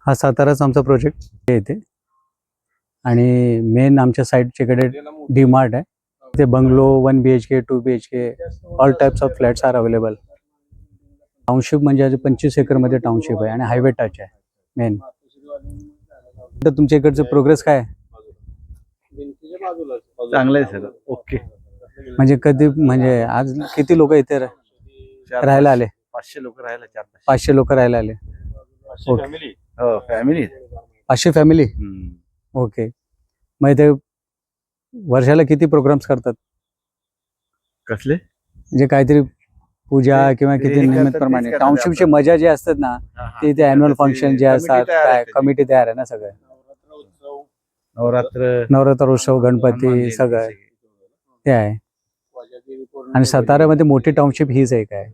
हा साताराचा आमचा प्रोजेक्ट आहे इथे आणि मेन आमच्या साईडच्याकडे डी मार्ट आहे. ते bungalow 1 BHK 2 BHK all types of flats are available. Township म्हणजे आज 25 एकरमध्ये टाउनशिप आहे आणि हायवे टच आहे मेन. तर तुमच्या इकडचं प्रोग्रेस काय आहे? चांगलं आहे सर. ओके. म्हणजे कधी म्हणजे आज किती लोक इथे राहायला आले? 500 लोक राहायला. 500 लोक राहायला आले. फॅमिली. हो फॅमिली. 500 फॅमिली. ओके. मग इथे वर्षाला किती प्रोग्राम्स करतात? कसले? म्हणजे काहीतरी पूजा किंवा किती निमित्तप्रमाणे टाउनशिपची मजा जे असतात ना ते इथे ॲन्युअल फंक्शन जे असतात काय कमिटी तयार आहे ना सगळं. नवरात्र उत्सव गणपती सगळं ते आहे. आणि साताऱ्यामध्ये मोठी टाउनशिप हीच एक आहे.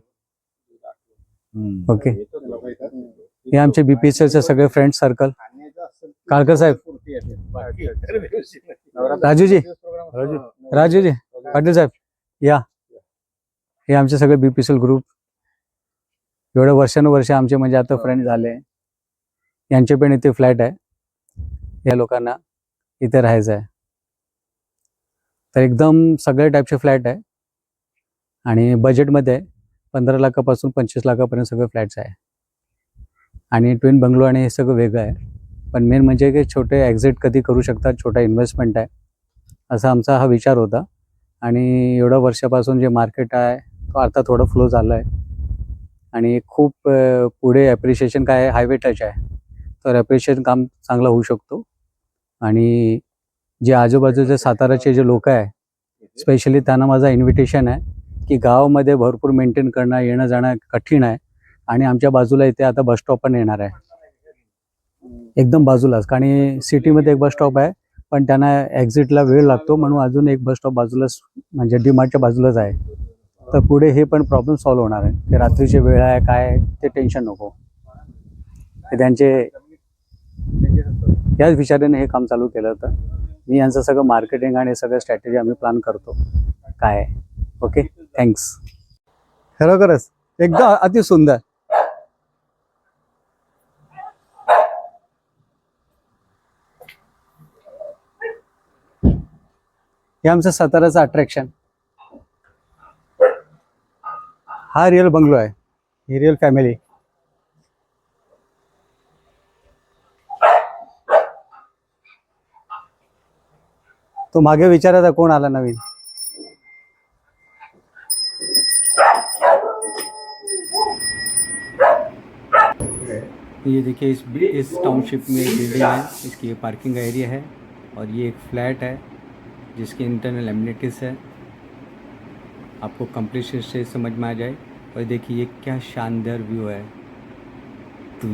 ओके. हे आमचे BPSLचे सगळे फ्रेंड सर्कल. काळकर साहेब, राजूजी पाटील साहेब या. हे आमचे सगळे BPSL ग्रुप एवढ्या वर्षानुवर्ष आमचे म्हणजे आता फ्रेंड झाले. यांचे पण इथे फ्लॅट आहे. या लोकांना इथे राहायचं आहे. तर एकदम सगळ्या टाईपचे फ्लॅट आहे आणि बजेटमध्ये 15 लाखापासून 25 लाखापर्यंत सगळे फ्लॅट्स आहे. आणि ट्विन बंगलो आणि हे सगळं वेगळं आहे. पण मेन म्हणजे की छोटे एक्झिट कधी करू शकतात, छोटा इन्व्हेस्टमेंट आहे असा आमचा हा विचार होता. आणि एवढ्या वर्षापासून जे मार्केट आहे तो आता थोडं फ्लो झालं आहे आणि खूप पुढे ॲप्रिशिएशन काय आहे, हायवे टच आहे तर ॲप्रिशिएशन काम चांगलं होऊ शकतो. आणि जे आजूबाजूचे साताराचे जे लोक आहे स्पेशली त्यांना माझा इन्व्हिटेशन आहे की गावामध्ये भरपूर मेंटेन करणं येणं जाणं कठीण आहे आणि आमच्या बाजूला इथे आता बस स्टॉप पण येणार आहे एकदम बाजूलाच. आणि सिटीमध्ये एक बस स्टॉप आहे पण त्यांना एक्झिटला वेळ लागतो म्हणून अजून एक बस स्टॉप बाजूलाच म्हणजे डी मार्टच्या बाजूलाच आहे. तर पुढे हे पण प्रॉब्लेम सॉल्व्ह होणार आहे. ते रात्रीची वेळ आहे काय ते टेन्शन नको. ते त्यांचे याच विचाराने हे काम चालू केलं होतं. मी यांचं सगळं मार्केटिंग आणि सगळं स्ट्रॅटेजी आम्ही प्लॅन करतो काय आहे. Okay thanks. खरोखरच एकदम अति सुंदर. हे आमचं साताराचं अट्रॅक्शन. हा रिअल बंगलो आहे. ही रिअल फॅमिली. तो मागे विचारायचा कोण आला नवीन. ये देखिए इस टाउनशिप में एक बिल्डिंग है, इसकी ये पार्किंग एरिया है और ये एक फ्लैट है जिसके इंटरनल एमिनिटीज़ है. आपको कंप्लीट से समझ में आ जाए. और देखिए ये क्या शानदार व्यू है. तू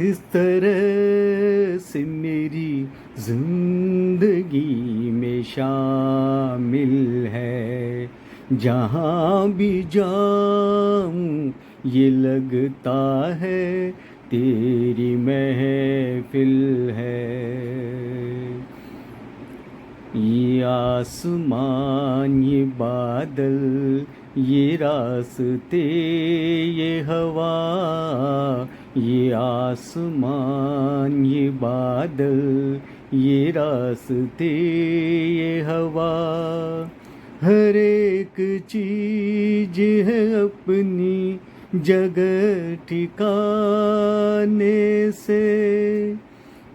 इस तरह से मेरी जिंदगी में शामिल है, जहाँ भी जाऊँ ये लगता है तेरी महफिल है. ये आसमान ये बादल ये रास्ते ये हवा, ये आसमान ये बादल ये रास्ते ये हवा, हर एक चीज है अपनी जगह ठिकाने से.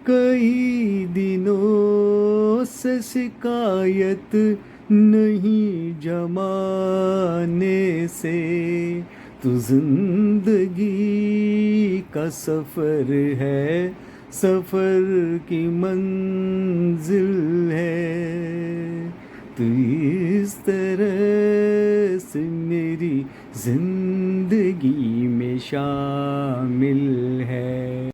कई दिनों से शिकायत नहीं जमाने से. तू जिंदगी का सफ़र है, सफ़र की मंजिल है. तू इस तरह से मेरी जिंदगी में शामिल